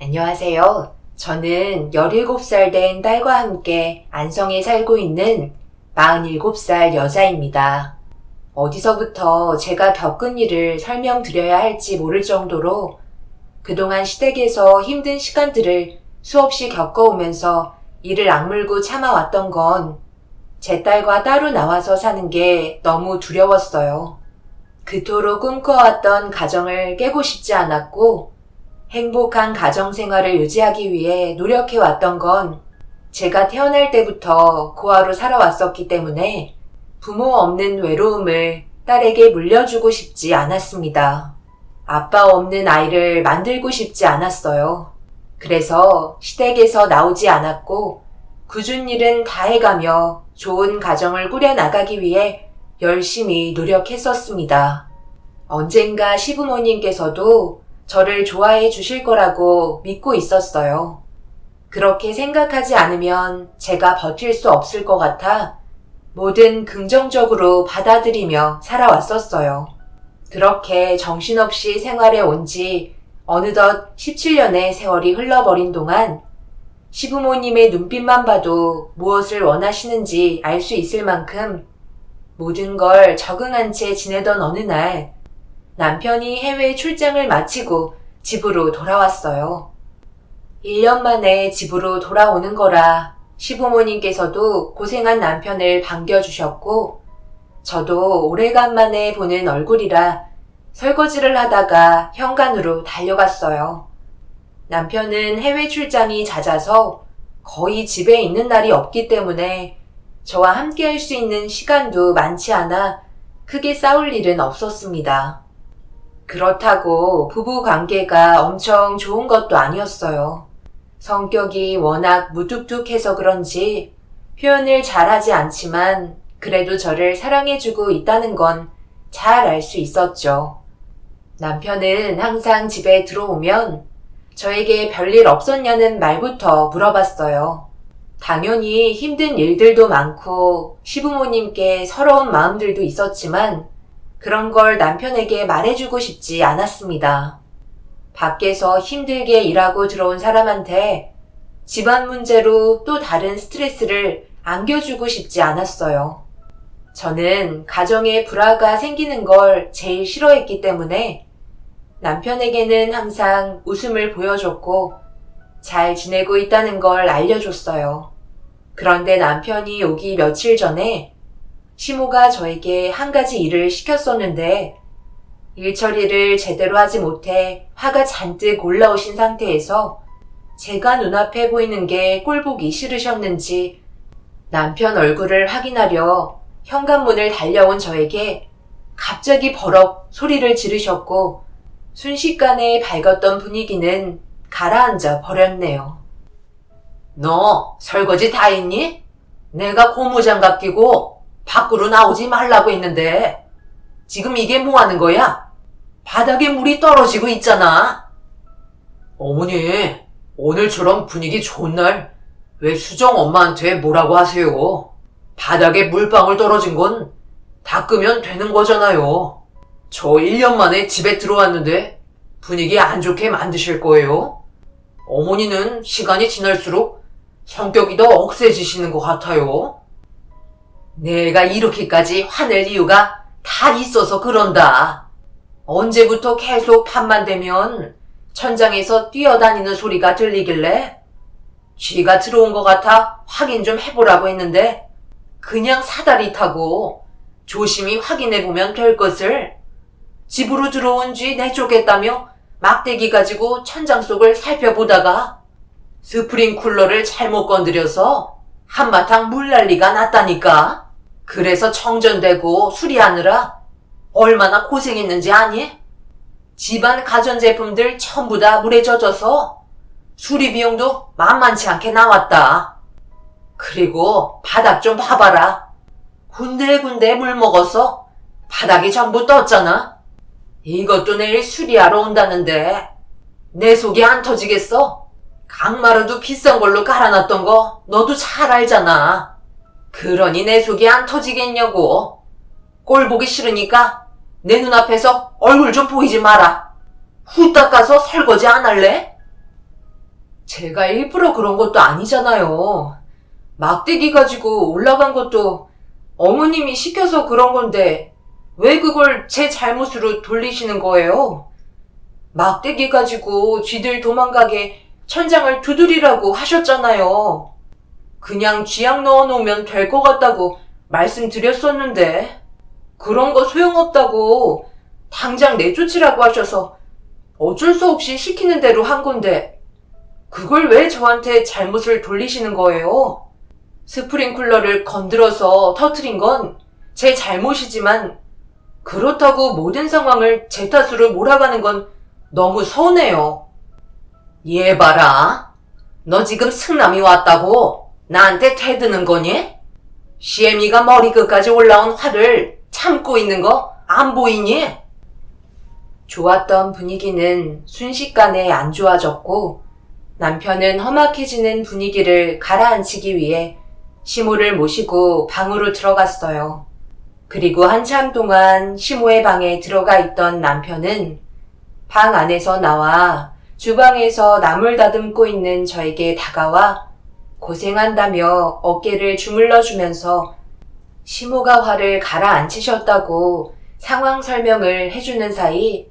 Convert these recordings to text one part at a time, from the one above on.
안녕하세요. 저는 17살 된 딸과 함께 안성에 살고 있는 47살 여자입니다. 어디서부터 제가 겪은 일을 설명드려야 할지 모를 정도로 그동안 시댁에서 힘든 시간들을 수없이 겪어오면서 이를 악물고 참아왔던 건 제 딸과 따로 나와서 사는 게 너무 두려웠어요. 그토록 꿈꿔왔던 가정을 깨고 싶지 않았고 행복한 가정 생활을 유지하기 위해 노력해왔던 건 제가 태어날 때부터 고아로 살아왔었기 때문에 부모 없는 외로움을 딸에게 물려주고 싶지 않았습니다. 아빠 없는 아이를 만들고 싶지 않았어요. 그래서 시댁에서 나오지 않았고 굳은 일은 다 해가며 좋은 가정을 꾸려나가기 위해 열심히 노력했었습니다. 언젠가 시부모님께서도 저를 좋아해 주실 거라고 믿고 있었어요. 그렇게 생각하지 않으면 제가 버틸 수 없을 것 같아 뭐든 긍정적으로 받아들이며 살아왔었어요. 그렇게 정신없이 생활해 온 지 어느덧 17년의 세월이 흘러버린 동안 시부모님의 눈빛만 봐도 무엇을 원하시는지 알 수 있을 만큼 모든 걸 적응한 채 지내던 어느 날 남편이 해외 출장을 마치고 집으로 돌아왔어요. 1년 만에 집으로 돌아오는 거라 시부모님께서도 고생한 남편을 반겨주셨고 저도 오래간만에 보는 얼굴이라 설거지를 하다가 현관으로 달려갔어요. 남편은 해외 출장이 잦아서 거의 집에 있는 날이 없기 때문에 저와 함께 할 수 있는 시간도 많지 않아 크게 싸울 일은 없었습니다. 그렇다고 부부 관계가 엄청 좋은 것도 아니었어요. 성격이 워낙 무뚝뚝해서 그런지 표현을 잘하지 않지만 그래도 저를 사랑해주고 있다는 건 잘 알 수 있었죠. 남편은 항상 집에 들어오면 저에게 별일 없었냐는 말부터 물어봤어요. 당연히 힘든 일들도 많고 시부모님께 서러운 마음들도 있었지만 그런 걸 남편에게 말해주고 싶지 않았습니다. 밖에서 힘들게 일하고 들어온 사람한테 집안 문제로 또 다른 스트레스를 안겨주고 싶지 않았어요. 저는 가정에 불화가 생기는 걸 제일 싫어했기 때문에 남편에게는 항상 웃음을 보여줬고 잘 지내고 있다는 걸 알려줬어요. 그런데 남편이 오기 며칠 전에 시모가 저에게 한 가지 일을 시켰었는데 일 처리를 제대로 하지 못해 화가 잔뜩 올라오신 상태에서 제가 눈앞에 보이는 게 꼴보기 싫으셨는지 남편 얼굴을 확인하려 현관문을 달려온 저에게 갑자기 버럭 소리를 지르셨고 순식간에 밝았던 분위기는 가라앉아 버렸네요. 너 설거지 다 했니? 내가 고무장갑 끼고 밖으로 나오지 말라고 했는데 지금 이게 뭐 하는 거야? 바닥에 물이 떨어지고 있잖아. 어머니, 오늘처럼 분위기 좋은 날 왜 수정 엄마한테 뭐라고 하세요? 바닥에 물방울 떨어진 건 닦으면 되는 거잖아요. 저 1년 만에 집에 들어왔는데 분위기 안 좋게 만드실 거예요? 어머니는 시간이 지날수록 성격이 더 억세지시는 것 같아요. 내가 이렇게까지 화낼 이유가 다 있어서 그런다. 언제부터 계속 밤만 되면 천장에서 뛰어다니는 소리가 들리길래 쥐가 들어온 것 같아 확인 좀 해보라고 했는데 그냥 사다리 타고 조심히 확인해보면 될 것을 집으로 들어온 쥐 내쫓겠다며 막대기 가지고 천장 속을 살펴보다가 스프링쿨러를 잘못 건드려서 한바탕 물난리가 났다니까. 그래서 청전되고 수리하느라 얼마나 고생했는지 아니? 집안 가전제품들 전부 다 물에 젖어서 수리 비용도 만만치 않게 나왔다. 그리고 바닥 좀 봐봐라. 군데군데 물 먹어서 바닥이 전부 떴잖아. 이것도 내일 수리하러 온다는데 내 속이 안 터지겠어? 강마루도 비싼 걸로 깔아놨던 거 너도 잘 알잖아. 그러니 내 속이 안 터지겠냐고. 꼴 보기 싫으니까 내 눈앞에서 얼굴 좀 보이지 마라. 후딱 가서 설거지 안 할래? 제가 일부러 그런 것도 아니잖아요. 막대기 가지고 올라간 것도 어머님이 시켜서 그런 건데 왜 그걸 제 잘못으로 돌리시는 거예요? 막대기 가지고 쥐들 도망가게 천장을 두드리라고 하셨잖아요. 그냥 쥐약 넣어놓으면 될 것 같다고 말씀드렸었는데 그런 거 소용없다고 당장 내쫓으라고 하셔서 어쩔 수 없이 시키는 대로 한 건데 그걸 왜 저한테 잘못을 돌리시는 거예요? 스프링클러를 건드려서 터트린 건 제 잘못이지만 그렇다고 모든 상황을 제 탓으로 몰아가는 건 너무 서운해요. 얘 봐라. 너 지금 승남이 왔다고 나한테 대드는 거니? 시애미가 머리 끝까지 올라온 화를 참고 있는 거 안 보이니? 좋았던 분위기는 순식간에 안 좋아졌고 남편은 험악해지는 분위기를 가라앉히기 위해 시모를 모시고 방으로 들어갔어요. 그리고 한참 동안 시모의 방에 들어가 있던 남편은 방 안에서 나와 주방에서 나물 다듬고 있는 저에게 다가와 고생한다며 어깨를 주물러 주면서 시모가 화를 가라앉히셨다고 상황 설명을 해주는 사이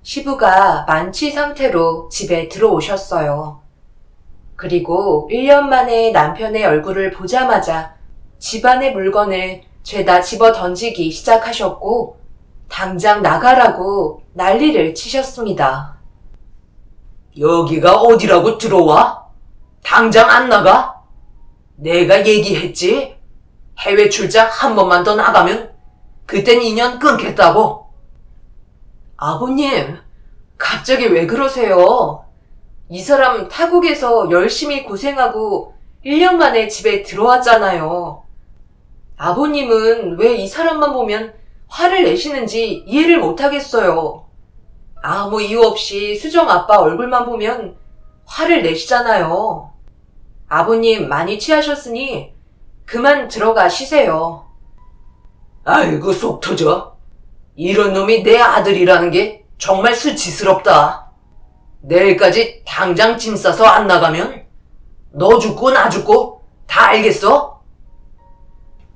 시부가 만취 상태로 집에 들어오셨어요. 그리고 1년 만에 남편의 얼굴을 보자마자 집안의 물건을 죄다 집어 던지기 시작하셨고 당장 나가라고 난리를 치셨습니다. 여기가 어디라고 들어와? 당장 안 나가? 내가 얘기했지? 해외 출장 한 번만 더 나가면 그땐 인연 끊겠다고. 아버님, 갑자기 왜 그러세요? 이 사람 타국에서 열심히 고생하고 1년 만에 집에 들어왔잖아요. 아버님은 왜 이 사람만 보면 화를 내시는지 이해를 못하겠어요. 아무 이유 없이 수정 아빠 얼굴만 보면 화를 내시잖아요. 아버님 많이 취하셨으니 그만 들어가 쉬세요. 아이고 속 터져. 이런 놈이 내 아들이라는 게 정말 수치스럽다. 내일까지 당장 짐 싸서 안 나가면 너 죽고 나 죽고 다 알겠어?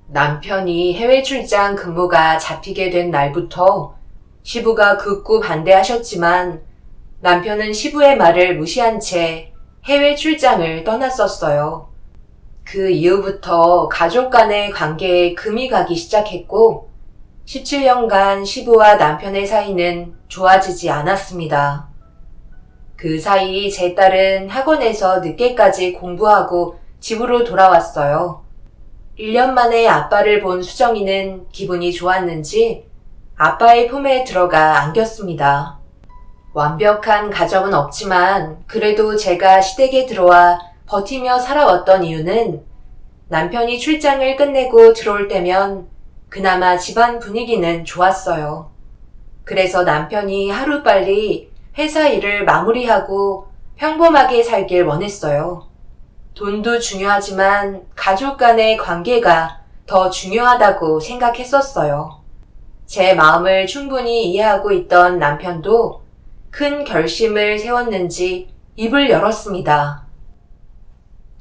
남편이 해외 출장 근무가 잡히게 된 날부터 시부가 극구 반대하셨지만 남편은 시부의 말을 무시한 채 해외 출장을 떠났었어요. 그 이후부터 가족 간의 관계에 금이 가기 시작했고 17년간 시부와 남편의 사이는 좋아지지 않았습니다. 그 사이 제 딸은 학원에서 늦게까지 공부하고 집으로 돌아왔어요. 1년 만에 아빠를 본 수정이는 기분이 좋았는지 아빠의 품에 들어가 안겼습니다. 완벽한 가정은 없지만 그래도 제가 시댁에 들어와 버티며 살아왔던 이유는 남편이 출장을 끝내고 들어올 때면 그나마 집안 분위기는 좋았어요. 그래서 남편이 하루빨리 회사 일을 마무리하고 평범하게 살길 원했어요. 돈도 중요하지만 가족 간의 관계가 더 중요하다고 생각했었어요. 제 마음을 충분히 이해하고 있던 남편도 큰 결심을 세웠는지 입을 열었습니다.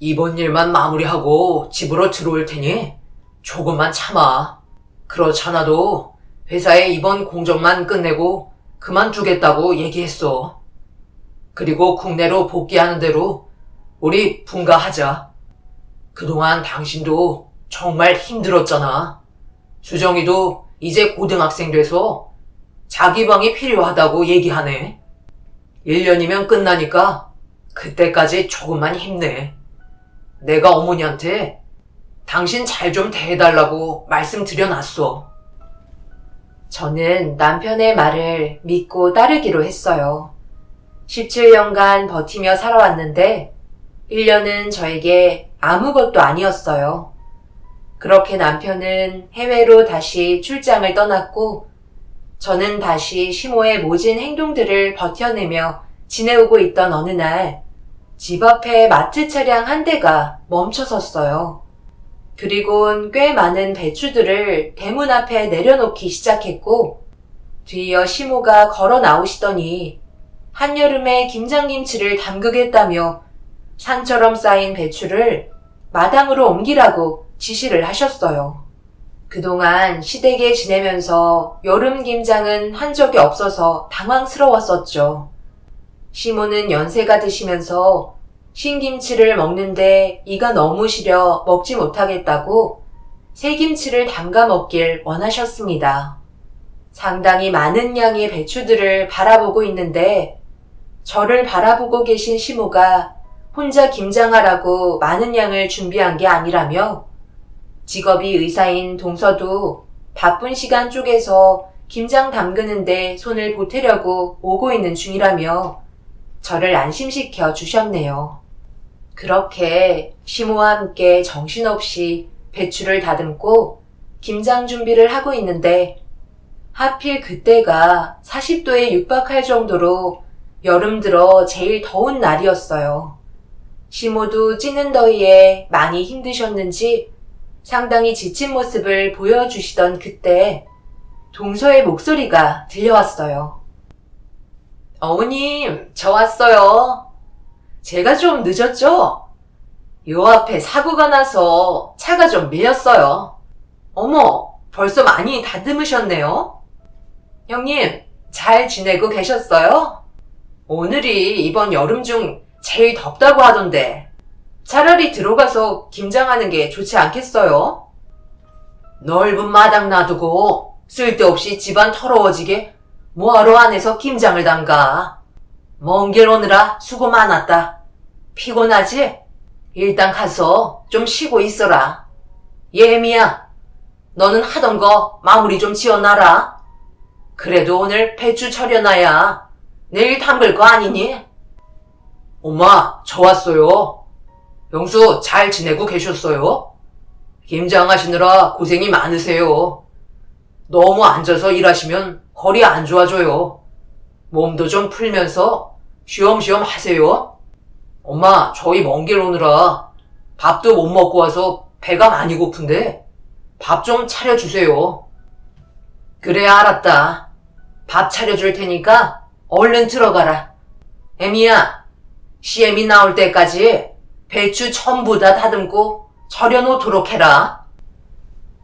이번 일만 마무리하고 집으로 들어올 테니 조금만 참아. 그렇잖아도 회사에 이번 공정만 끝내고 그만두겠다고 얘기했어. 그리고 국내로 복귀하는 대로 우리 분가하자. 그동안 당신도 정말 힘들었잖아. 수정이도 이제 고등학생 돼서 자기 방이 필요하다고 얘기하네. 1년이면 끝나니까 그때까지 조금만 힘내. 내가 어머니한테 당신 잘 좀 대해달라고 말씀드려놨어. 저는 남편의 말을 믿고 따르기로 했어요. 17년간 버티며 살아왔는데 1년은 저에게 아무것도 아니었어요. 그렇게 남편은 해외로 다시 출장을 떠났고 저는 다시 시모의 모진 행동들을 버텨내며 지내오고 있던 어느 날 집 앞에 마트 차량 한 대가 멈춰섰어요. 그리곤 꽤 많은 배추들을 대문 앞에 내려놓기 시작했고 뒤이어 시모가 걸어 나오시더니 한여름에 김장김치를 담그겠다며 산처럼 쌓인 배추를 마당으로 옮기라고 지시를 하셨어요. 그동안 시댁에 지내면서 여름 김장은 한 적이 없어서 당황스러웠었죠. 시모는 연세가 드시면서 신김치를 먹는데 이가 너무 시려 먹지 못하겠다고 새김치를 담가 먹길 원하셨습니다. 상당히 많은 양의 배추들을 바라보고 있는데 저를 바라보고 계신 시모가 혼자 김장하라고 많은 양을 준비한 게 아니라며 직업이 의사인 동서도 바쁜 시간 쪼개서 김장 담그는데 손을 보태려고 오고 있는 중이라며 저를 안심시켜 주셨네요. 그렇게 시모와 함께 정신없이 배추를 다듬고 김장 준비를 하고 있는데 하필 그때가 40도에 육박할 정도로 여름 들어 제일 더운 날이었어요. 시모도 찌는 더위에 많이 힘드셨는지 상당히 지친 모습을 보여주시던 그때 동서의 목소리가 들려왔어요. 어머님, 저 왔어요. 제가 좀 늦었죠? 요 앞에 사고가 나서 차가 좀 밀렸어요. 어머, 벌써 많이 다듬으셨네요. 형님, 잘 지내고 계셨어요? 오늘이 이번 여름 중 제일 덥다고 하던데 차라리 들어가서 김장하는 게 좋지 않겠어요? 넓은 마당 놔두고 쓸데없이 집안 더러워지게 뭐하러 안에서 김장을 담가. 먼 길 오느라 수고 많았다. 피곤하지? 일단 가서 좀 쉬고 있어라. 예미야, 너는 하던 거 마무리 좀 지어놔라. 그래도 오늘 배추 철여놔야 내일 담글 거 아니니? 엄마, 저 왔어요. 영수 잘 지내고 계셨어요? 김장하시느라 고생이 많으세요. 너무 앉아서 일하시면 허리 안 좋아져요. 몸도 좀 풀면서 쉬엄쉬엄 하세요. 엄마, 저희 먼 길 오느라 밥도 못 먹고 와서 배가 많이 고픈데 밥 좀 차려주세요. 그래, 알았다. 밥 차려줄 테니까 얼른 들어가라. 애미야, 시애미 나올 때까지 배추 전부 다 다듬고 절여놓도록 해라.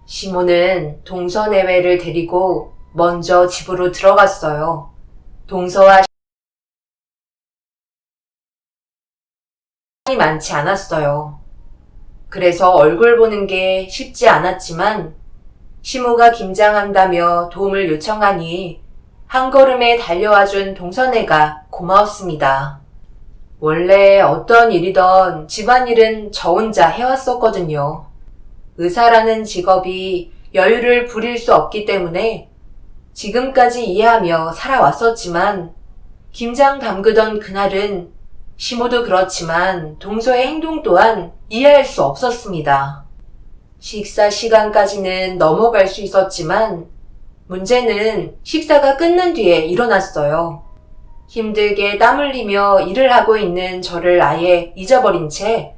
시모는 동서 내외를 데리고 먼저 집으로 들어갔어요. 동서와 시간이 많지 않았어요. 그래서 얼굴 보는 게 쉽지 않았지만 시모가 김장한다며 도움을 요청하니 한 걸음에 달려와준 동서네가 고마웠습니다. 원래 어떤 일이던 집안일은 저 혼자 해왔었거든요. 의사라는 직업이 여유를 부릴 수 없기 때문에 지금까지 이해하며 살아왔었지만 김장 담그던 그날은 시모도 그렇지만 동서의 행동 또한 이해할 수 없었습니다. 식사 시간까지는 넘어갈 수 있었지만 문제는 식사가 끝난 뒤에 일어났어요. 힘들게 땀 흘리며 일을 하고 있는 저를 아예 잊어버린 채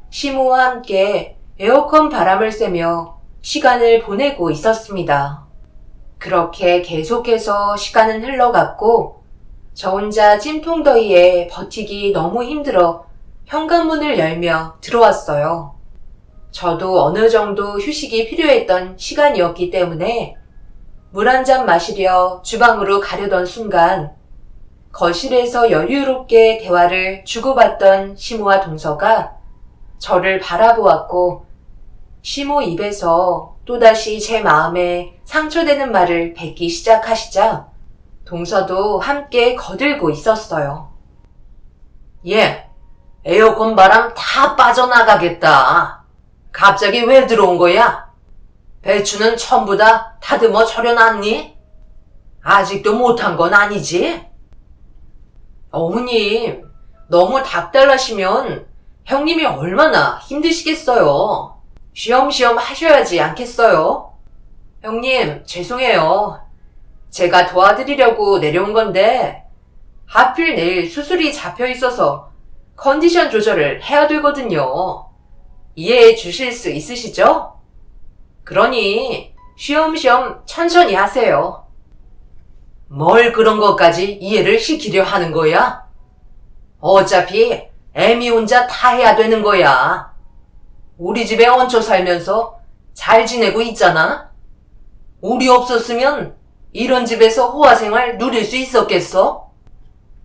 시모와 함께 에어컨 바람을 쐬며 시간을 보내고 있었습니다. 그렇게 계속해서 시간은 흘러갔고 저 혼자 찜통더위에 버티기 너무 힘들어 현관문을 열며 들어왔어요. 저도 어느 정도 휴식이 필요했던 시간이었기 때문에 물 한 잔 마시려 주방으로 가려던 순간 거실에서 여유롭게 대화를 주고받던 시모와 동서가 저를 바라보았고 시모 입에서 또다시 제 마음에 상처되는 말을 뱉기 시작하시자 동서도 함께 거들고 있었어요. 얘, 에어컨 바람 다 빠져나가겠다. 갑자기 왜 들어온 거야? 배추는 전부 다 다듬어 절여놨니? 아직도 못한 건 아니지? 어머님, 너무 닥달하시면 형님이 얼마나 힘드시겠어요. 쉬엄쉬엄 하셔야지 않겠어요? 형님, 죄송해요. 제가 도와드리려고 내려온 건데 하필 내일 수술이 잡혀 있어서 컨디션 조절을 해야 되거든요. 이해해 주실 수 있으시죠? 그러니 쉬엄쉬엄 천천히 하세요. 뭘 그런 것까지 이해를 시키려 하는 거야? 어차피 애미 혼자 다 해야 되는 거야. 우리 집에 얹혀 살면서 잘 지내고 있잖아? 우리 없었으면 이런 집에서 호화 생활 누릴 수 있었겠어?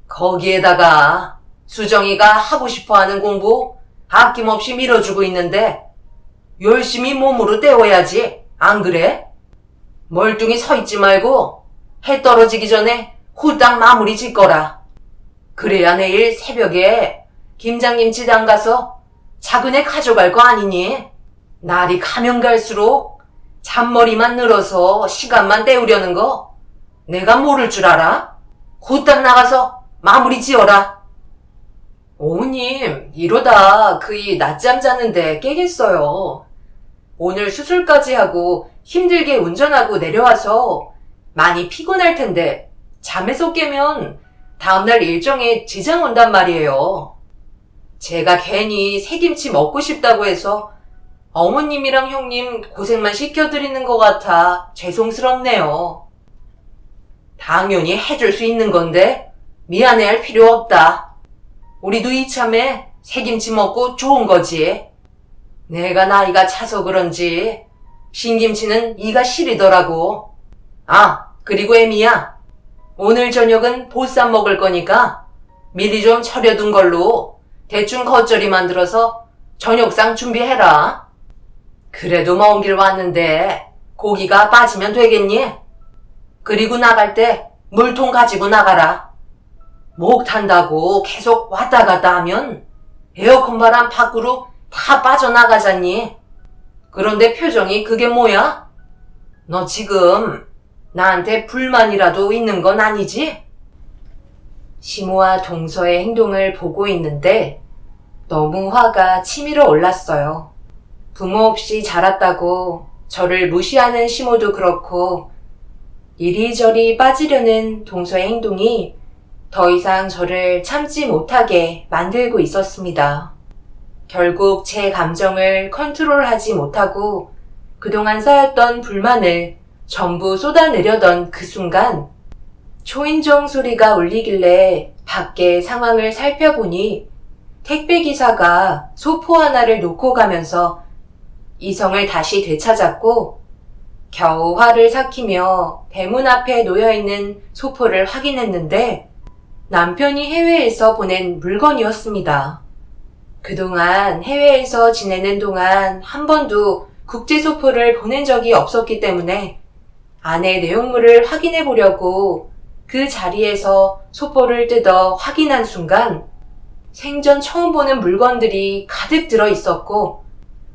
거기에다가 수정이가 하고 싶어 하는 공부 아낌없이 밀어주고 있는데 열심히 몸으로 때워야지, 안 그래? 멀뚱히 서 있지 말고 해 떨어지기 전에 후딱 마무리 짓거라. 그래야 내일 새벽에 김장김치 담가서 작은 애 가져갈 거 아니니? 날이 가면 갈수록 잔머리만 늘어서 시간만 때우려는 거 내가 모를 줄 알아? 후딱 나가서 마무리 지어라. 어머님, 이러다 그이 낮잠 자는데 깨겠어요. 오늘 수술까지 하고 힘들게 운전하고 내려와서 많이 피곤할 텐데 잠에서 깨면 다음날 일정에 지장 온단 말이에요. 제가 괜히 새김치 먹고 싶다고 해서 어머님이랑 형님 고생만 시켜드리는 것 같아 죄송스럽네요. 당연히 해줄 수 있는 건데 미안해할 필요 없다. 우리도 이참에 새김치 먹고 좋은 거지. 내가 나이가 차서 그런지 신김치는 이가 시리더라고. 아, 그리고 애미야. 오늘 저녁은 보쌈 먹을 거니까 미리 좀 차려둔 걸로 대충 겉절이 만들어서 저녁상 준비해라. 그래도 먼 길 왔는데 고기가 빠지면 되겠니? 그리고 나갈 때 물통 가지고 나가라. 목 탄다고 계속 왔다 갔다 하면 에어컨 바람 밖으로 다 빠져나가잖니. 그런데 표정이 그게 뭐야? 너 지금 나한테 불만이라도 있는 건 아니지? 시모와 동서의 행동을 보고 있는데 너무 화가 치밀어 올랐어요. 부모 없이 자랐다고 저를 무시하는 시모도 그렇고 이리저리 빠지려는 동서의 행동이 더 이상 저를 참지 못하게 만들고 있었습니다. 결국 제 감정을 컨트롤하지 못하고 그동안 쌓였던 불만을 전부 쏟아내려던 그 순간 초인종 소리가 울리길래 밖에 상황을 살펴보니 택배기사가 소포 하나를 놓고 가면서 이성을 다시 되찾았고 겨우 화를 삭히며 대문 앞에 놓여있는 소포를 확인했는데 남편이 해외에서 보낸 물건이었습니다. 그동안 해외에서 지내는 동안 한 번도 국제소포를 보낸 적이 없었기 때문에 안에 내용물을 확인해 보려고 그 자리에서 소포를 뜯어 확인한 순간 생전 처음 보는 물건들이 가득 들어 있었고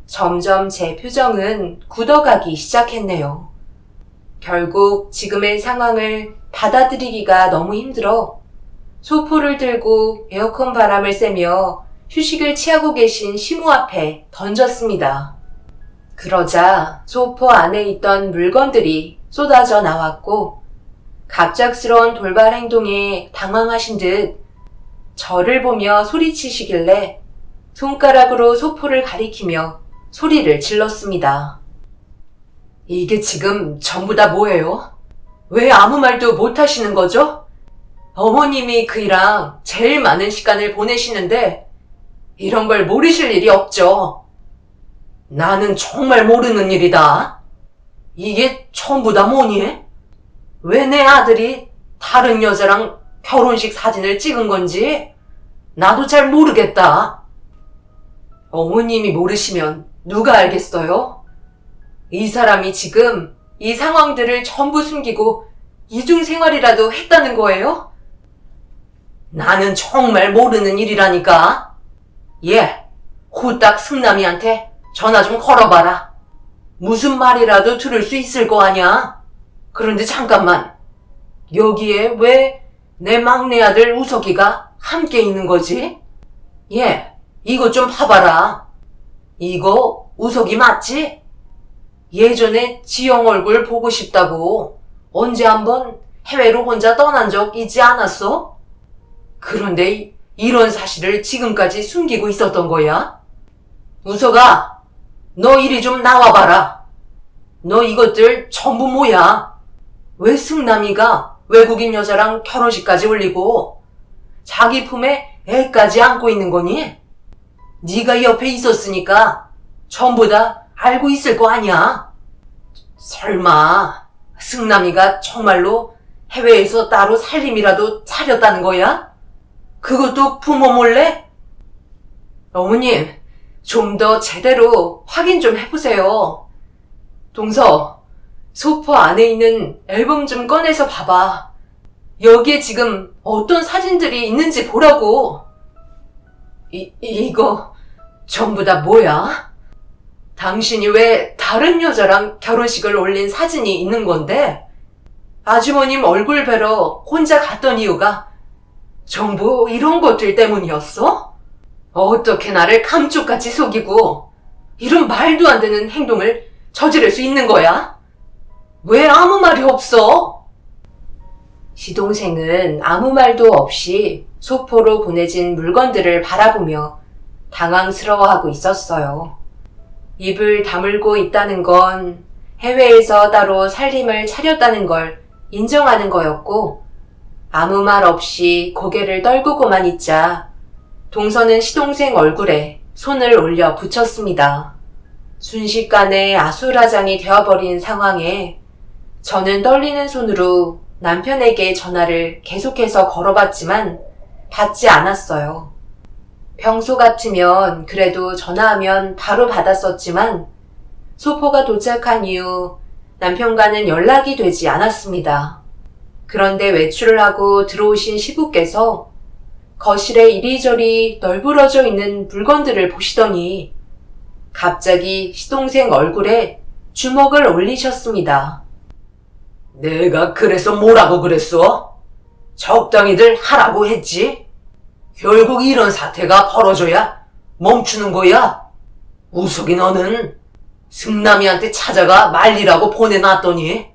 점점 제 표정은 굳어가기 시작했네요. 결국 지금의 상황을 받아들이기가 너무 힘들어 소포를 들고 에어컨 바람을 쐬며 휴식을 취하고 계신 시모 앞에 던졌습니다. 그러자 소포 안에 있던 물건들이 쏟아져 나왔고 갑작스러운 돌발 행동에 당황하신 듯 저를 보며 소리치시길래 손가락으로 소포를 가리키며 소리를 질렀습니다. 이게 지금 전부 다 뭐예요? 왜 아무 말도 못 하시는 거죠? 어머님이 그이랑 제일 많은 시간을 보내시는데 이런 걸 모르실 일이 없죠. 나는 정말 모르는 일이다. 이게 전부 다 뭐니? 왜 내 아들이 다른 여자랑 결혼식 사진을 찍은 건지 나도 잘 모르겠다. 어머님이 모르시면 누가 알겠어요? 이 사람이 지금 이 상황들을 전부 숨기고 이중생활이라도 했다는 거예요? 나는 정말 모르는 일이라니까. 예, 후딱 승남이한테 전화 좀 걸어봐라. 무슨 말이라도 들을 수 있을 거 아냐? 그런데 잠깐만. 여기에 왜 내 막내 아들 우석이가 함께 있는 거지? 예, 이거 좀 봐봐라. 이거 우석이 맞지? 예전에 지영 얼굴 보고 싶다고 언제 한번 해외로 혼자 떠난 적 있지 않았어? 그런데 이런 사실을 지금까지 숨기고 있었던 거야? 우석아, 너 이리 좀 나와봐라. 너 이것들 전부 뭐야? 왜 승남이가 외국인 여자랑 결혼식까지 올리고 자기 품에 애까지 안고 있는 거니? 네가 옆에 있었으니까 전부 다 알고 있을 거 아니야? 설마 승남이가 정말로 해외에서 따로 살림이라도 차렸다는 거야? 그것도 부모 몰래? 어머님, 좀 더 제대로 확인 좀 해보세요. 동서, 소포 안에 있는 앨범 좀 꺼내서 봐봐. 여기에 지금 어떤 사진들이 있는지 보라고. 이거 전부 다 뭐야? 당신이 왜 다른 여자랑 결혼식을 올린 사진이 있는 건데? 아주머님 얼굴 뵈러 혼자 갔던 이유가 전부 이런 것들 때문이었어? 어떻게 나를 감쪽같이 속이고 이런 말도 안 되는 행동을 저지를 수 있는 거야? 왜 아무 말이 없어? 시동생은 아무 말도 없이 소포로 보내진 물건들을 바라보며 당황스러워하고 있었어요. 입을 다물고 있다는 건 해외에서 따로 살림을 차렸다는 걸 인정하는 거였고, 아무 말 없이 고개를 떨구고만 있자 동서는 시동생 얼굴에 손을 올려 붙였습니다. 순식간에 아수라장이 되어버린 상황에 저는 떨리는 손으로 남편에게 전화를 계속해서 걸어봤지만 받지 않았어요. 평소 같으면 그래도 전화하면 바로 받았었지만 소포가 도착한 이후 남편과는 연락이 되지 않았습니다. 그런데 외출을 하고 들어오신 시부께서 거실에 이리저리 널브러져 있는 물건들을 보시더니 갑자기 시동생 얼굴에 주먹을 올리셨습니다. 내가 그래서 뭐라고 그랬어? 적당히들 하라고 했지? 결국 이런 사태가 벌어져야 멈추는 거야. 우석이 너는 승남이한테 찾아가 말리라고 보내놨더니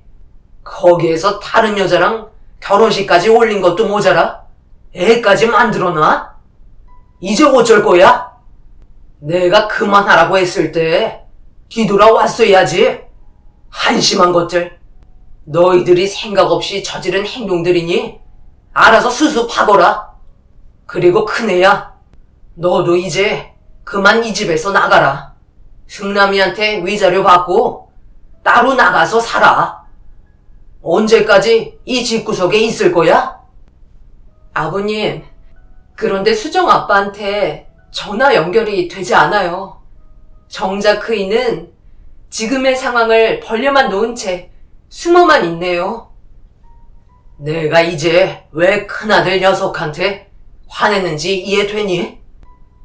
거기에서 다른 여자랑 결혼식까지 올린 것도 모자라 애까지 만들어놔? 이제 어쩔 거야? 내가 그만하라고 했을 때 뒤돌아왔어야지. 한심한 것들. 너희들이 생각 없이 저지른 행동들이니 알아서 수습하거라. 그리고 큰애야, 너도 이제 그만 이 집에서 나가라. 승남이한테 위자료 받고 따로 나가서 살아. 언제까지 이 집구석에 있을 거야? 아버님, 그런데 수정 아빠한테 전화 연결이 되지 않아요. 정작 그이는 지금의 상황을 벌려만 놓은 채 숨어만 있네요. 내가 이제 왜 큰아들 녀석한테 화냈는지 이해되니?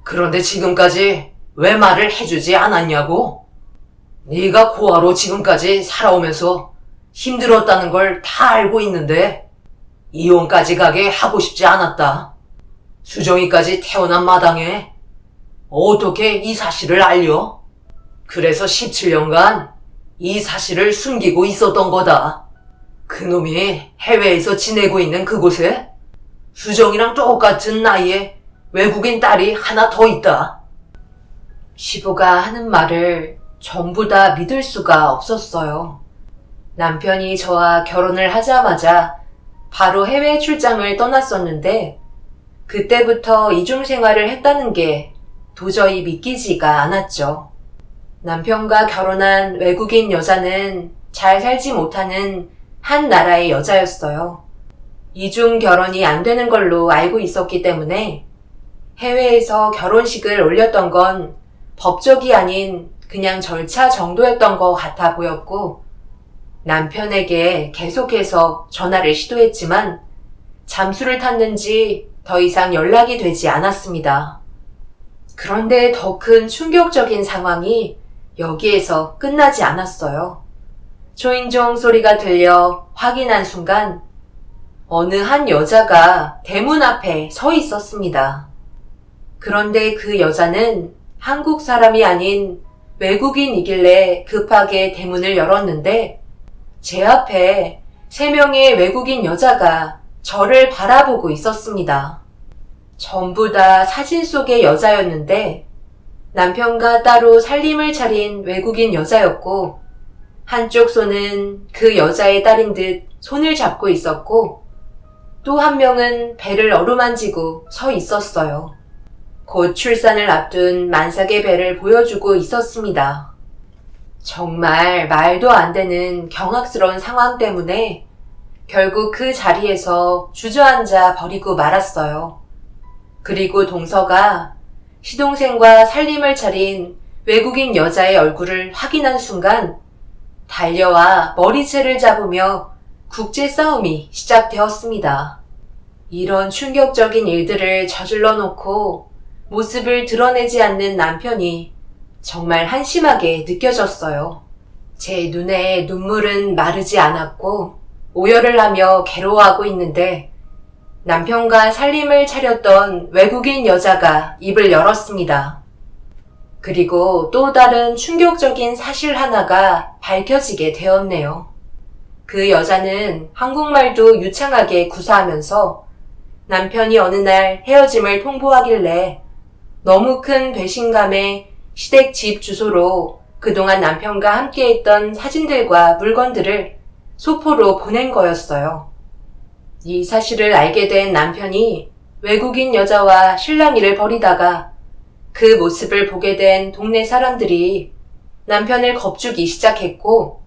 그런데 지금까지 왜 말을 해주지 않았냐고? 네가 고아로 지금까지 살아오면서 힘들었다는 걸 다 알고 있는데 이혼까지 가게 하고 싶지 않았다. 수정이까지 태어난 마당에 어떻게 이 사실을 알려? 그래서 17년간 이 사실을 숨기고 있었던 거다. 그놈이 해외에서 지내고 있는 그곳에 수정이랑 똑같은 나이에 외국인 딸이 하나 더 있다. 시부가 하는 말을 전부 다 믿을 수가 없었어요. 남편이 저와 결혼을 하자마자 바로 해외 출장을 떠났었는데 그때부터 이중 생활을 했다는 게 도저히 믿기지가 않았죠. 남편과 결혼한 외국인 여자는 잘 살지 못하는 한 나라의 여자였어요. 이중 결혼이 안 되는 걸로 알고 있었기 때문에 해외에서 결혼식을 올렸던 건 법적이 아닌 그냥 절차 정도였던 것 같아 보였고, 남편에게 계속해서 전화를 시도했지만 잠수를 탔는지 더 이상 연락이 되지 않았습니다. 그런데 더 큰 충격적인 상황이 여기에서 끝나지 않았어요. 초인종 소리가 들려 확인한 순간 어느 한 여자가 대문 앞에 서 있었습니다. 그런데 그 여자는 한국 사람이 아닌 외국인이길래 급하게 대문을 열었는데 제 앞에 3명의 외국인 여자가 저를 바라보고 있었습니다. 전부 다 사진 속의 여자였는데 남편과 따로 살림을 차린 외국인 여자였고, 한쪽 손은 그 여자의 딸인 듯 손을 잡고 있었고, 또 한 명은 배를 어루만지고 서 있었어요. 곧 출산을 앞둔 만삭의 배를 보여주고 있었습니다. 정말 말도 안 되는 경악스러운 상황 때문에 결국 그 자리에서 주저앉아 버리고 말았어요. 그리고 동서가 시동생과 살림을 차린 외국인 여자의 얼굴을 확인한 순간 달려와 머리채를 잡으며 국제 싸움이 시작되었습니다. 이런 충격적인 일들을 저질러 놓고 모습을 드러내지 않는 남편이 정말 한심하게 느껴졌어요. 제 눈에 눈물은 마르지 않았고 오열을 하며 괴로워하고 있는데 남편과 살림을 차렸던 외국인 여자가 입을 열었습니다. 그리고 또 다른 충격적인 사실 하나가 밝혀지게 되었네요. 그 여자는 한국말도 유창하게 구사하면서 남편이 어느 날 헤어짐을 통보하길래 너무 큰 배신감에 시댁 집 주소로 그동안 남편과 함께했던 사진들과 물건들을 소포로 보낸 거였어요. 이 사실을 알게 된 남편이 외국인 여자와 실랑이를 벌이다가 그 모습을 보게 된 동네 사람들이 남편을 겁주기 시작했고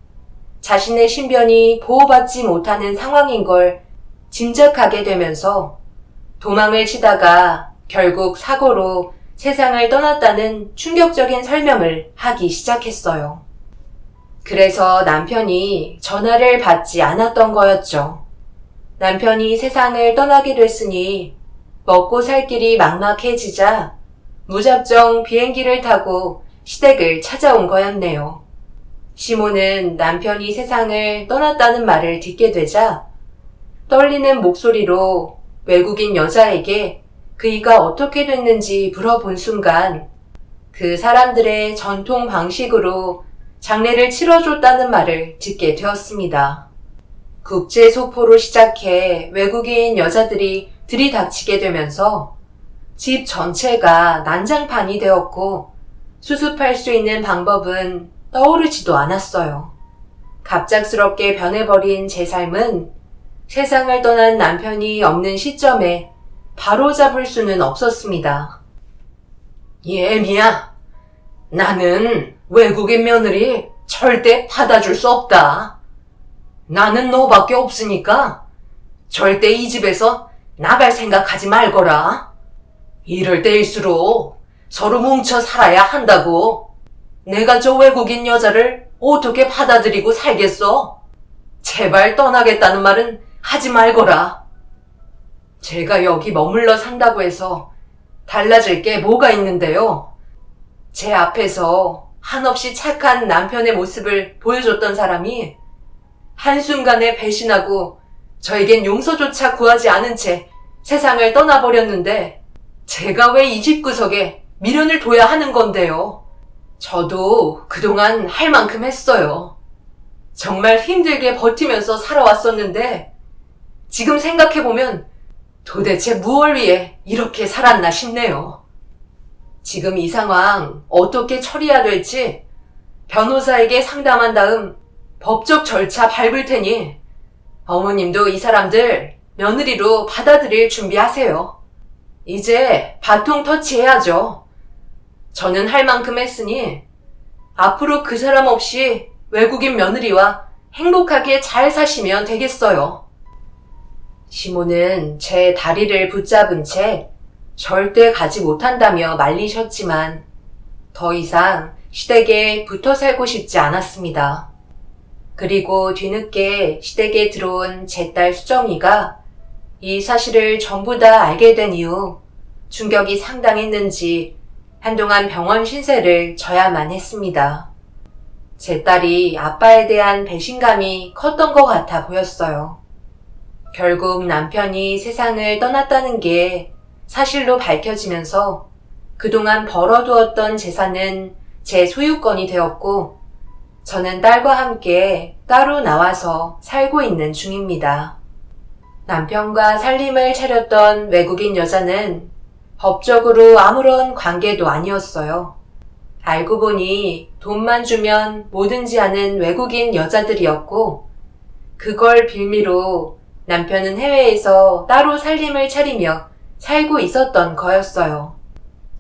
자신의 신변이 보호받지 못하는 상황인 걸 짐작하게 되면서 도망을 치다가 결국 사고로 세상을 떠났다는 충격적인 설명을 하기 시작했어요. 그래서 남편이 전화를 받지 않았던 거였죠. 남편이 세상을 떠나게 됐으니 먹고 살 길이 막막해지자 무작정 비행기를 타고 시댁을 찾아온 거였네요. 시모는 남편이 세상을 떠났다는 말을 듣게 되자 떨리는 목소리로 외국인 여자에게 그이가 어떻게 됐는지 물어본 순간 그 사람들의 전통 방식으로 장례를 치러줬다는 말을 듣게 되었습니다. 국제 소포로 시작해 외국인 여자들이 들이닥치게 되면서 집 전체가 난장판이 되었고 수습할 수 있는 방법은 떠오르지도 않았어요. 갑작스럽게 변해버린 제 삶은 세상을 떠난 남편이 없는 시점에 바로잡을 수는 없었습니다. 예미야, 나는 외국인 며느리 절대 받아줄 수 없다. 나는 너밖에 없으니까 절대 이 집에서 나갈 생각하지 말거라. 이럴 때일수록 서로 뭉쳐 살아야 한다고. 내가 저 외국인 여자를 어떻게 받아들이고 살겠어? 제발 떠나겠다는 말은 하지 말거라. 제가 여기 머물러 산다고 해서 달라질 게 뭐가 있는데요. 제 앞에서 한없이 착한 남편의 모습을 보여줬던 사람이 한순간에 배신하고 저에겐 용서조차 구하지 않은 채 세상을 떠나버렸는데 제가 왜 이 집구석에 미련을 둬야 하는 건데요. 저도 그동안 할 만큼 했어요. 정말 힘들게 버티면서 살아왔었는데 지금 생각해보면 도대체 무엇을 위해 이렇게 살았나 싶네요. 지금 이 상황 어떻게 처리해야 될지 변호사에게 상담한 다음 법적 절차 밟을 테니 어머님도 이 사람들 며느리로 받아들일 준비하세요. 이제 바통 터치해야죠. 저는 할 만큼 했으니 앞으로 그 사람 없이 외국인 며느리와 행복하게 잘 사시면 되겠어요. 시모는 제 다리를 붙잡은 채 절대 가지 못한다며 말리셨지만 더 이상 시댁에 붙어 살고 싶지 않았습니다. 그리고 뒤늦게 시댁에 들어온 제 딸 수정이가 이 사실을 전부 다 알게 된 이후 충격이 상당했는지 한동안 병원 신세를 져야만 했습니다. 제 딸이 아빠에 대한 배신감이 컸던 것 같아 보였어요. 결국 남편이 세상을 떠났다는 게 사실로 밝혀지면서 그동안 벌어두었던 재산은 제 소유권이 되었고 저는 딸과 함께 따로 나와서 살고 있는 중입니다. 남편과 살림을 차렸던 외국인 여자는 법적으로 아무런 관계도 아니었어요. 알고 보니 돈만 주면 뭐든지 하는 외국인 여자들이었고 그걸 빌미로 남편은 해외에서 따로 살림을 차리며 살고 있었던 거였어요.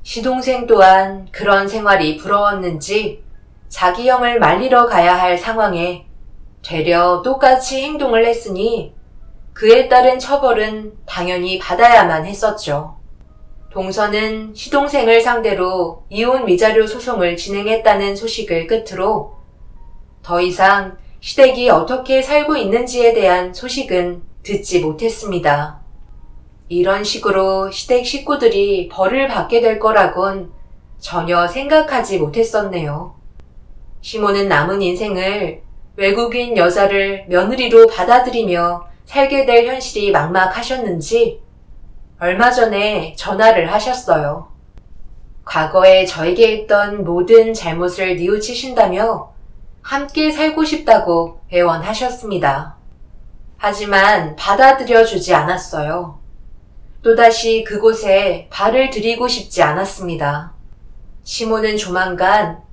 시동생 또한 그런 생활이 부러웠는지 자기 형을 말리러 가야 할 상황에 되려 똑같이 행동을 했으니 그에 따른 처벌은 당연히 받아야만 했었죠. 동서는 시동생을 상대로 이혼 위자료 소송을 진행했다는 소식을 끝으로 더 이상 시댁이 어떻게 살고 있는지에 대한 소식은 듣지 못했습니다. 이런 식으로 시댁 식구들이 벌을 받게 될 거라곤 전혀 생각하지 못했었네요. 시모는 남은 인생을 외국인 여자를 며느리로 받아들이며 살게 될 현실이 막막하셨는지 얼마 전에 전화를 하셨어요. 과거에 저에게 했던 모든 잘못을 뉘우치신다며 함께 살고 싶다고 애원하셨습니다. 하지만 받아들여주지 않았어요. 또다시 그곳에 발을 들이고 싶지 않았습니다. 시모는 조만간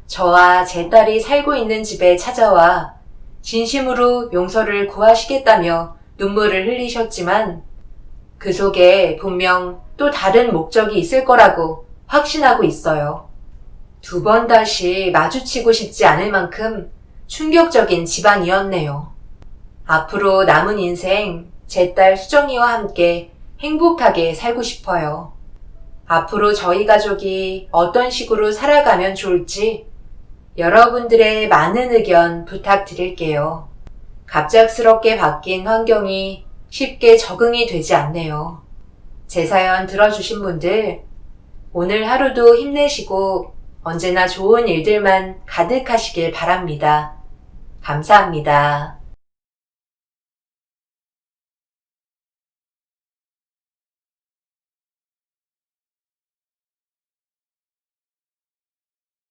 저와 제 딸이 살고 있는 집에 찾아와 진심으로 용서를 구하시겠다며 눈물을 흘리셨지만 그 속에 분명 또 다른 목적이 있을 거라고 확신하고 있어요. 두 번 다시 마주치고 싶지 않을 만큼 충격적인 집안이었네요. 앞으로 남은 인생 제 딸 수정이와 함께 행복하게 살고 싶어요. 앞으로 저희 가족이 어떤 식으로 살아가면 좋을지 여러분들의 많은 의견 부탁드릴게요. 갑작스럽게 바뀐 환경이 쉽게 적응이 되지 않네요. 제 사연 들어주신 분들, 오늘 하루도 힘내시고 언제나 좋은 일들만 가득하시길 바랍니다. 감사합니다.